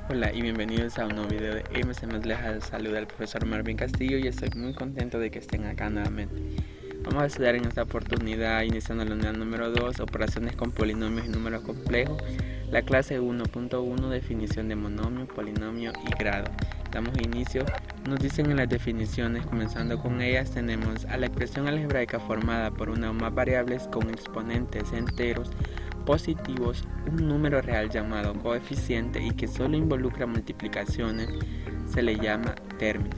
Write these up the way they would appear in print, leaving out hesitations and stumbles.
Hola y bienvenidos a un nuevo video de MC Más Leja. Saluda al profesor Marvin Castillo y estoy muy contento de que estén acá nuevamente. Vamos a estudiar en esta oportunidad, iniciando la unidad número 2, operaciones con polinomios y números complejos, la clase 1.1, definición de monomio, polinomio y grado. Damos inicio. Nos dicen en las definiciones, comenzando con ellas, tenemos a la expresión algebraica formada por una o más variables con exponentes enteros positivos, un número real llamado coeficiente y que solo involucra multiplicaciones, se le llama término.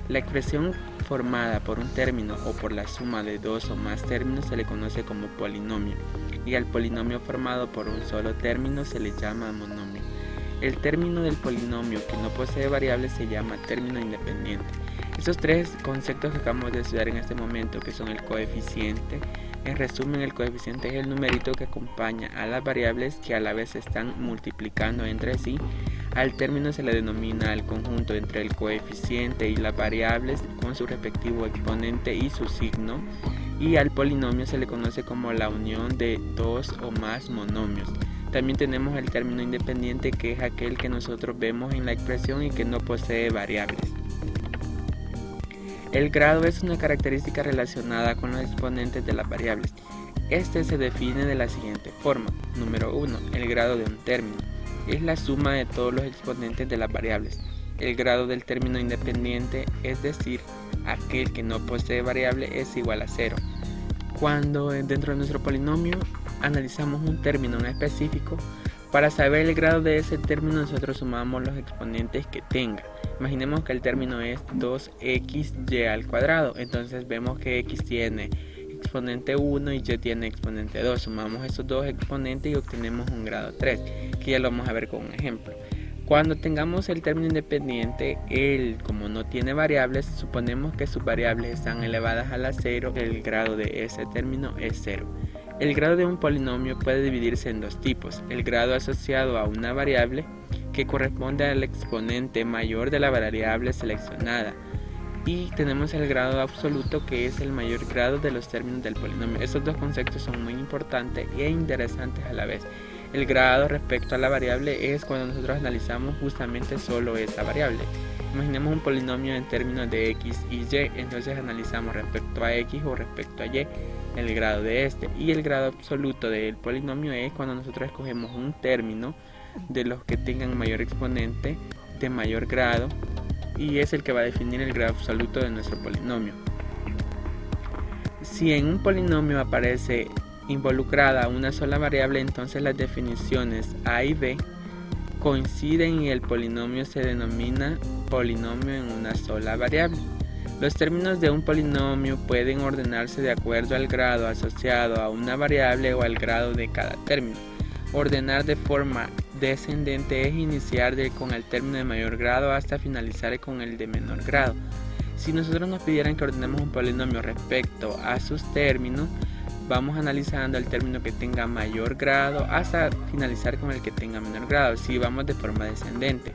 La expresión formada por un término o por la suma de dos o más términos se le conoce como polinomio, y al polinomio formado por un solo término se le llama monomio. El término del polinomio que no posee variables se llama término independiente. Estos tres conceptos que acabamos de estudiar en este momento, que son el coeficiente, en resumen, el coeficiente es el numerito que acompaña a las variables que a la vez se están multiplicando entre sí. Al término se le denomina el conjunto entre el coeficiente y las variables con su respectivo exponente y su signo. Y al polinomio se le conoce como la unión de dos o más monomios. También tenemos el término independiente, que es aquel que nosotros vemos en la expresión y que no posee variables. El grado es una característica relacionada con los exponentes de las variables. Este se define de la siguiente forma. Número 1. El grado de un término es la suma de todos los exponentes de las variables. El grado del término independiente, es decir, aquel que no posee variable, es igual a 0. Cuando dentro de nuestro polinomio analizamos un término en específico, para saber el grado de ese término nosotros sumamos los exponentes que tenga. Imaginemos que el término es 2xy al cuadrado, entonces vemos que x tiene exponente 1 y y tiene exponente 2. Sumamos esos dos exponentes y obtenemos un grado 3, que ya lo vamos a ver con un ejemplo. Cuando tengamos el término independiente, él, como no tiene variables, suponemos que sus variables están elevadas a la 0, el grado de ese término es 0. El grado de un polinomio puede dividirse en dos tipos: el grado asociado a una variable, que corresponde al exponente mayor de la variable seleccionada, y tenemos el grado absoluto, que es el mayor grado de los términos del polinomio. Estos dos conceptos son muy importantes e interesantes a la vez. El grado respecto a la variable es cuando nosotros analizamos justamente solo esa variable. Imaginemos un polinomio en términos de x y y, entonces analizamos respecto a x o respecto a y el grado de este, y el grado absoluto del polinomio es cuando nosotros escogemos un término de los que tengan mayor exponente de mayor grado, y es el que va a definir el grado absoluto de nuestro polinomio. Si en un polinomio aparece involucrada una sola variable, entonces las definiciones a y b coinciden y el polinomio se denomina polinomio en una sola variable. Los términos de un polinomio pueden ordenarse de acuerdo al grado asociado a una variable o al grado de cada término. Ordenar de forma descendente es iniciar con el término de mayor grado hasta finalizar con el de menor grado. Si nosotros nos pidieran que ordenemos un polinomio respecto a sus términos, vamos analizando el término que tenga mayor grado hasta finalizar con el que tenga menor grado, si vamos de forma descendente.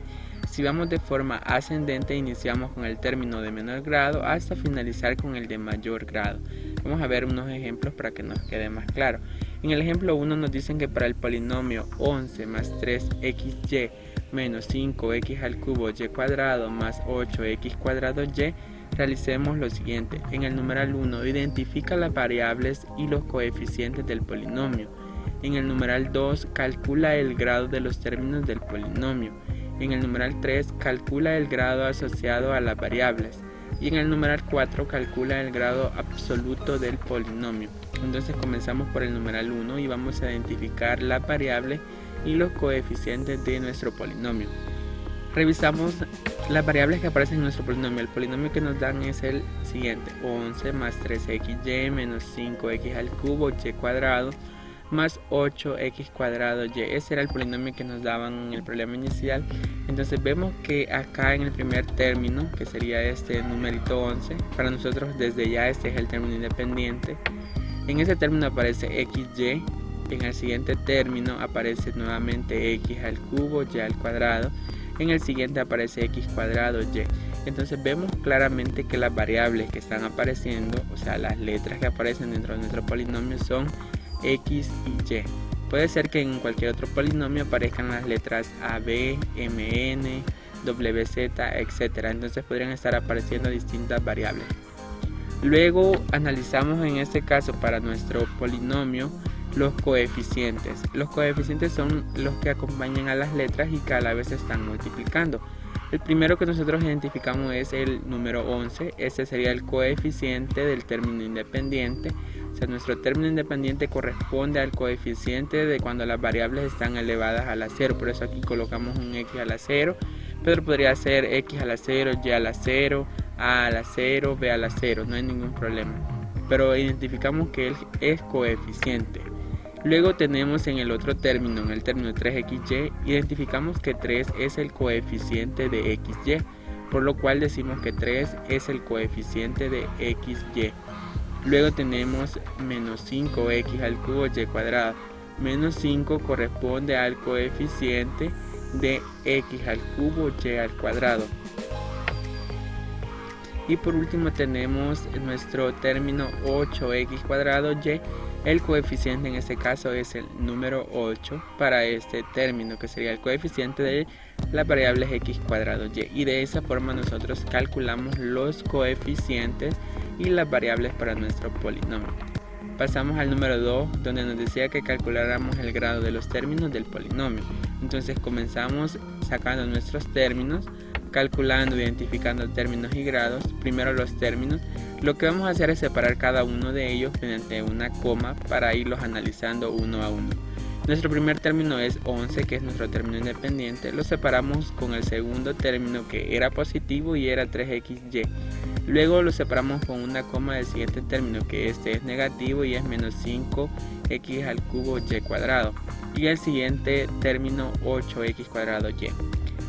Si vamos de forma ascendente, iniciamos con el término de menor grado hasta finalizar con el de mayor grado. Vamos a ver unos ejemplos para que nos quede más claro. En el ejemplo 1 nos dicen que para el polinomio 11 más 3xy menos 5x al cubo y cuadrado más 8x cuadrado y, realicemos lo siguiente. En el numeral 1 identifica las variables y los coeficientes del polinomio. En el numeral 2 calcula el grado de los términos del polinomio. En el numeral 3 calcula el grado asociado a las variables. Y en el numeral 4 calcula el grado absoluto del polinomio. Entonces comenzamos por el numeral 1 y vamos a identificar las variables y los coeficientes de nuestro polinomio. Revisamos las variables que aparecen en nuestro polinomio. El polinomio que nos dan es el siguiente: 11 más 3xy menos 5x al cubo y cuadrado más 8x cuadrado y. Ese era el polinomio que nos daban en el problema inicial. Entonces vemos que acá en el primer término, que sería este numerito 11, para nosotros desde ya este es el término independiente. En ese término aparece xy. En el siguiente término aparece nuevamente x al cubo y al cuadrado. En el siguiente aparece x cuadrado y. Entonces vemos claramente que las variables que están apareciendo, o sea las letras que aparecen dentro de nuestro polinomio, son x y y. Puede ser que en cualquier otro polinomio aparezcan las letras a, b, m, n, w, z, etc. Entonces podrían estar apareciendo distintas variables. Luego analizamos en este caso para nuestro polinomio los coeficientes. Los coeficientes son los que acompañan a las letras y que a la vez están multiplicando. El primero que nosotros identificamos es el número 11. Este sería el coeficiente del término independiente. O sea, nuestro término independiente corresponde al coeficiente de cuando las variables están elevadas a la 0. Por eso aquí colocamos un x a la 0. Pero podría ser x a la 0, y a la 0, a la 0, b a la 0. No hay ningún problema. Pero identificamos que él es coeficiente. Luego tenemos en el otro término, en el término 3xy, identificamos que 3 es el coeficiente de xy, por lo cual decimos que 3 es el coeficiente de xy. Luego tenemos menos 5x al cubo y cuadrado. Menos 5 corresponde al coeficiente de x al cubo y al cuadrado. Y por último tenemos nuestro término 8x cuadrado y. El coeficiente en este caso es el número 8 para este término, que sería el coeficiente de las variables x cuadrado y. Y de esa forma nosotros calculamos los coeficientes y las variables para nuestro polinomio. Pasamos al número 2, donde nos decía que calculáramos el grado de los términos del polinomio. Entonces comenzamos sacando nuestros términos, calculando, identificando términos y grados. Primero los términos. Lo que vamos a hacer es separar cada uno de ellos mediante una coma para irlos analizando uno a uno. Nuestro primer término es 11, que es nuestro término independiente. Lo separamos con el segundo término, que era positivo y era 3xy. Luego lo separamos con una coma del siguiente término, que este es negativo y es menos 5x al cubo y cuadrado. Y el siguiente término 8x cuadrado y.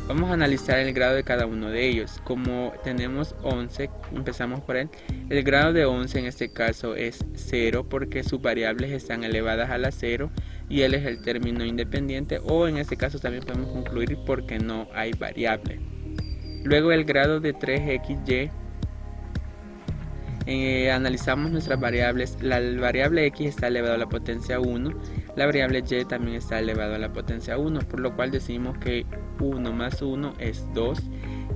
Vamos a analizar el grado de cada uno de ellos. Como tenemos 11, empezamos por él. El grado de 11 en este caso es 0 porque sus variables están elevadas a la 0 y él es el término independiente, o en este caso también podemos concluir porque no hay variable. Luego el grado de 3xy. Analizamos nuestras variables. La variable x está elevado a la potencia 1, la variable y también está elevado a la potencia 1, por lo cual decimos que 1 más 1 es 2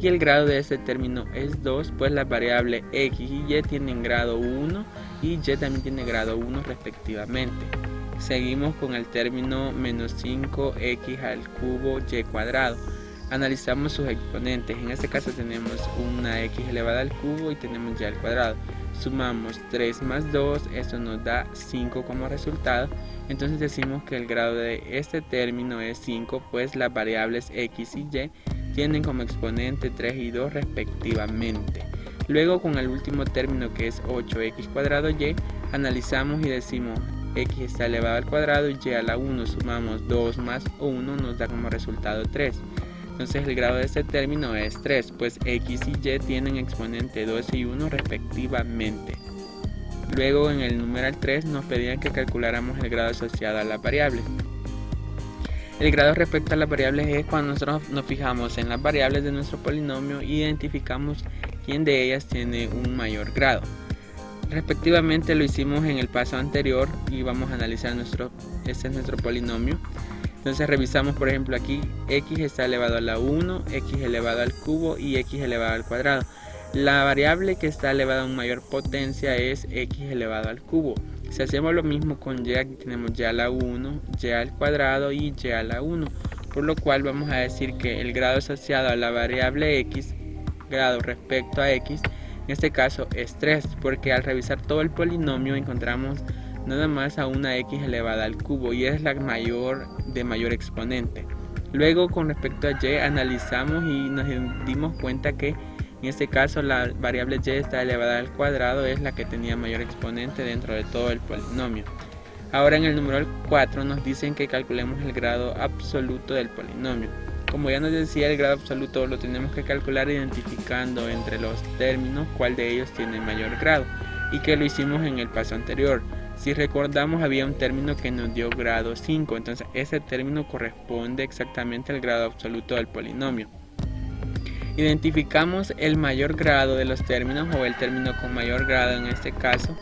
y el grado de este término es 2, pues las variables x y y tienen grado 1 y y también tiene grado 1 respectivamente. Seguimos con el término menos 5x al cubo y cuadrado. Analizamos sus exponentes. En este caso tenemos una x elevada al cubo y tenemos y al cuadrado. Sumamos 3 más 2, eso nos da 5 como resultado. Entonces decimos que el grado de este término es 5, pues las variables x y y tienen como exponente 3 y 2 respectivamente. Luego con el último término, que es 8x cuadrado y, analizamos y decimos x está elevado al cuadrado y y a la 1. Sumamos 2 más 1, nos da como resultado 3. Entonces el grado de este término es 3, pues x y y tienen exponente 2 y 1 respectivamente. Luego en el numeral 3 nos pedían que calculáramos el grado asociado a las variables. El grado respecto a las variables es cuando nosotros nos fijamos en las variables de nuestro polinomio e identificamos quién de ellas tiene un mayor grado. Respectivamente lo hicimos en el paso anterior y vamos a analizar este es nuestro polinomio. Entonces revisamos, por ejemplo, aquí x está elevado a la 1, x elevado al cubo y x elevado al cuadrado. La variable que está elevada a una mayor potencia es x elevado al cubo. Si hacemos lo mismo con y, aquí tenemos y a la 1, y al cuadrado y y a la 1. Por lo cual vamos a decir que el grado asociado a la variable x, grado respecto a x, en este caso es 3, porque al revisar todo el polinomio encontramos nada más a una x elevada al cubo y es la mayor de mayor exponente. Luego con respecto a y analizamos y nos dimos cuenta que en este caso la variable y está elevada al cuadrado, es la que tenía mayor exponente dentro de todo el polinomio. Ahora en el número 4 nos dicen que calculemos el grado absoluto del polinomio. Como ya nos decía, el grado absoluto lo tenemos que calcular identificando entre los términos cuál de ellos tiene mayor grado, y que lo hicimos en el paso anterior. Si recordamos, había un término que nos dio grado 5, entonces ese término corresponde exactamente al grado absoluto del polinomio. Identificamos el mayor grado de los términos, o el término con mayor grado en este caso,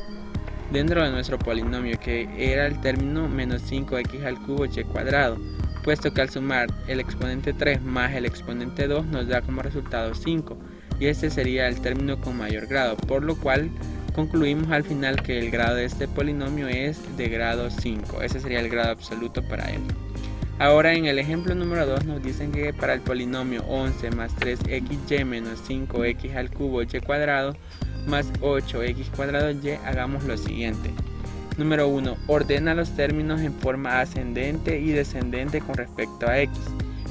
dentro de nuestro polinomio, que era el término menos 5x al cubo y cuadrado, puesto que al sumar el exponente 3 más el exponente 2 nos da como resultado 5, y este sería el término con mayor grado, por lo cual concluimos al final que el grado de este polinomio es de grado 5, ese sería el grado absoluto para él. Ahora en el ejemplo número 2 nos dicen que para el polinomio 11 más 3xy menos 5x al cubo y cuadrado más 8x cuadrado y, hagamos lo siguiente. Número 1. Ordena los términos en forma ascendente y descendente con respecto a x.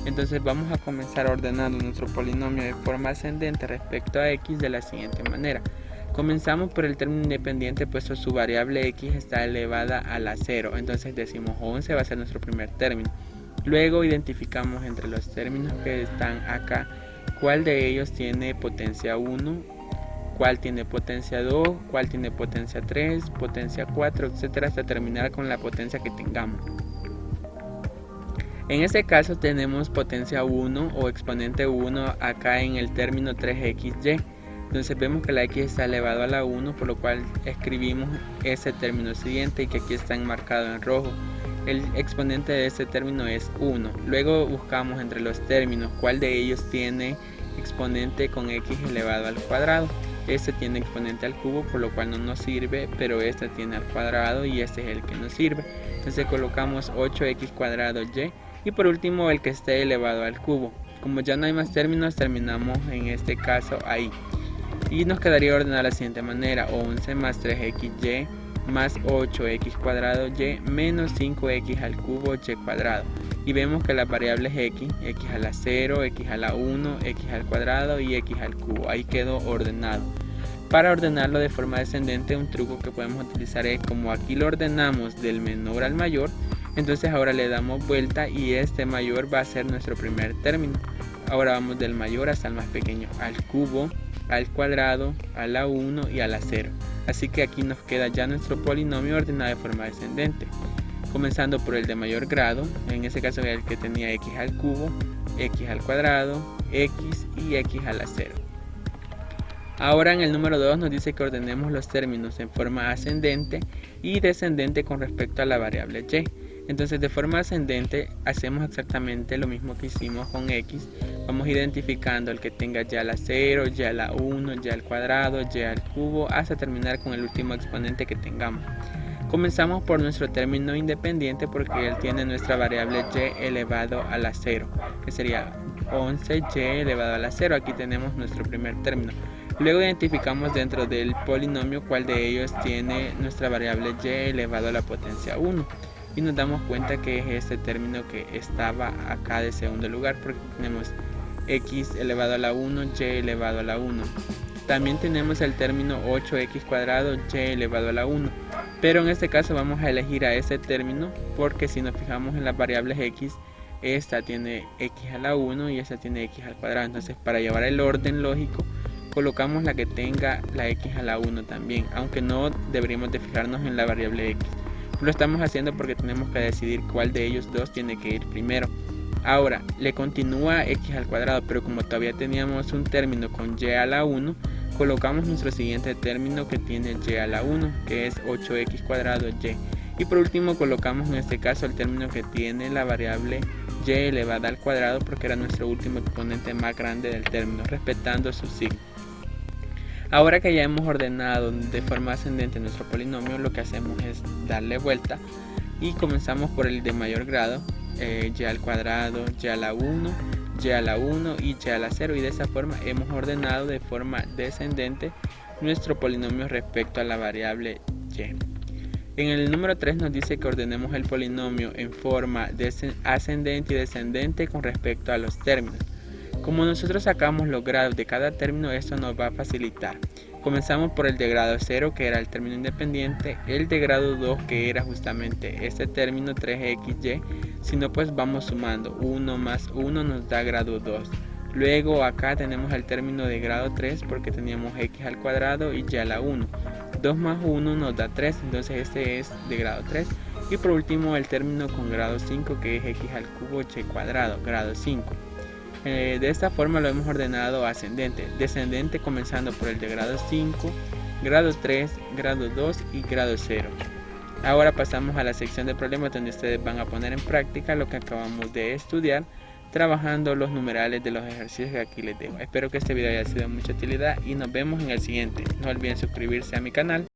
Entonces vamos a comenzar ordenando nuestro polinomio de forma ascendente respecto a x de la siguiente manera. Comenzamos por el término independiente, puesto su variable x está elevada a la 0. Entonces decimos 11 va a ser nuestro primer término. Luego identificamos entre los términos que están acá cuál de ellos tiene potencia 1, cuál tiene potencia 2, cuál tiene potencia 3, potencia 4, etcétera, hasta terminar con la potencia que tengamos. En este caso tenemos potencia 1 o exponente 1 acá en el término 3xy. Entonces vemos que la x está elevado a la 1, por lo cual escribimos ese término siguiente y que aquí está enmarcado en rojo. El exponente de este término es 1. Luego buscamos entre los términos cuál de ellos tiene exponente con x elevado al cuadrado. Este tiene exponente al cubo, por lo cual no nos sirve, pero este tiene al cuadrado y este es el que nos sirve. Entonces colocamos 8x cuadrado y, y por último el que esté elevado al cubo. Como ya no hay más términos, terminamos en este caso ahí. Y nos quedaría ordenada de la siguiente manera: 11 más 3xy más 8x cuadrado y menos 5x al cubo y cuadrado. Y vemos que las variables x a la 0, x a la 1, x al cuadrado y x al cubo. Ahí quedó ordenado. Para ordenarlo de forma descendente, un truco que podemos utilizar es, como aquí lo ordenamos del menor al mayor, entonces ahora le damos vuelta y este mayor va a ser nuestro primer término. Ahora vamos del mayor hasta el más pequeño, al cubo, al cuadrado, a la 1 y a la 0. Así que aquí nos queda ya nuestro polinomio ordenado de forma descendente. Comenzando por el de mayor grado, en ese caso era el que tenía x al cubo, x al cuadrado, x y x a la 0. Ahora en el número 2 nos dice que ordenemos los términos en forma ascendente y descendente con respecto a la variable y. Entonces de forma ascendente hacemos exactamente lo mismo que hicimos con x. Vamos identificando el que tenga y a la 0, y a la 1, y al cuadrado, y al cubo, hasta terminar con el último exponente que tengamos. Comenzamos por nuestro término independiente porque él tiene nuestra variable y elevado a la 0, que sería 11y elevado a la 0. Aquí tenemos nuestro primer término. Luego identificamos dentro del polinomio cuál de ellos tiene nuestra variable y elevado a la potencia 1. Y nos damos cuenta que es este término que estaba acá de segundo lugar, porque tenemos x elevado a la 1, y elevado a la 1. También tenemos el término 8x cuadrado y elevado a la 1. Pero en este caso vamos a elegir a ese término porque si nos fijamos en las variables x, esta tiene x a la 1 y esta tiene x al cuadrado. Entonces para llevar el orden lógico, colocamos la que tenga la x a la 1 también, aunque no deberíamos de fijarnos en la variable x. Lo estamos haciendo porque tenemos que decidir cuál de ellos dos tiene que ir primero. Ahora, le continúa x al cuadrado, pero como todavía teníamos un término con y a la 1, colocamos nuestro siguiente término que tiene y a la 1, que es 8x cuadrado y. Y por último colocamos en este caso el término que tiene la variable y elevada al cuadrado, porque era nuestro último exponente más grande del término, respetando su signo. Ahora que ya hemos ordenado de forma ascendente nuestro polinomio, lo que hacemos es darle vuelta y comenzamos por el de mayor grado, y al cuadrado, y a la 1, y a la 1 y y a la 0, y de esa forma hemos ordenado de forma descendente nuestro polinomio respecto a la variable y. En el número 3 nos dice que ordenemos el polinomio en forma ascendente y descendente con respecto a los términos. Como nosotros sacamos los grados de cada término, esto nos va a facilitar. Comenzamos por el de grado 0, que era el término independiente, el de grado 2, que era justamente este término 3xy, si no pues vamos sumando, 1 más 1 nos da grado 2. Luego acá tenemos el término de grado 3 porque teníamos x al cuadrado y y a la 1. 2 más 1 nos da 3, entonces este es de grado 3. Y por último el término con grado 5, que es x al cubo y cuadrado, grado 5. De esta forma lo hemos ordenado ascendente, descendente comenzando por el de grado 5, grado 3, grado 2 y grado 0. Ahora pasamos a la sección de problemas donde ustedes van a poner en práctica lo que acabamos de estudiar, trabajando los numerales de los ejercicios que aquí les dejo. Espero que este video haya sido de mucha utilidad y nos vemos en el siguiente. No olviden suscribirse a mi canal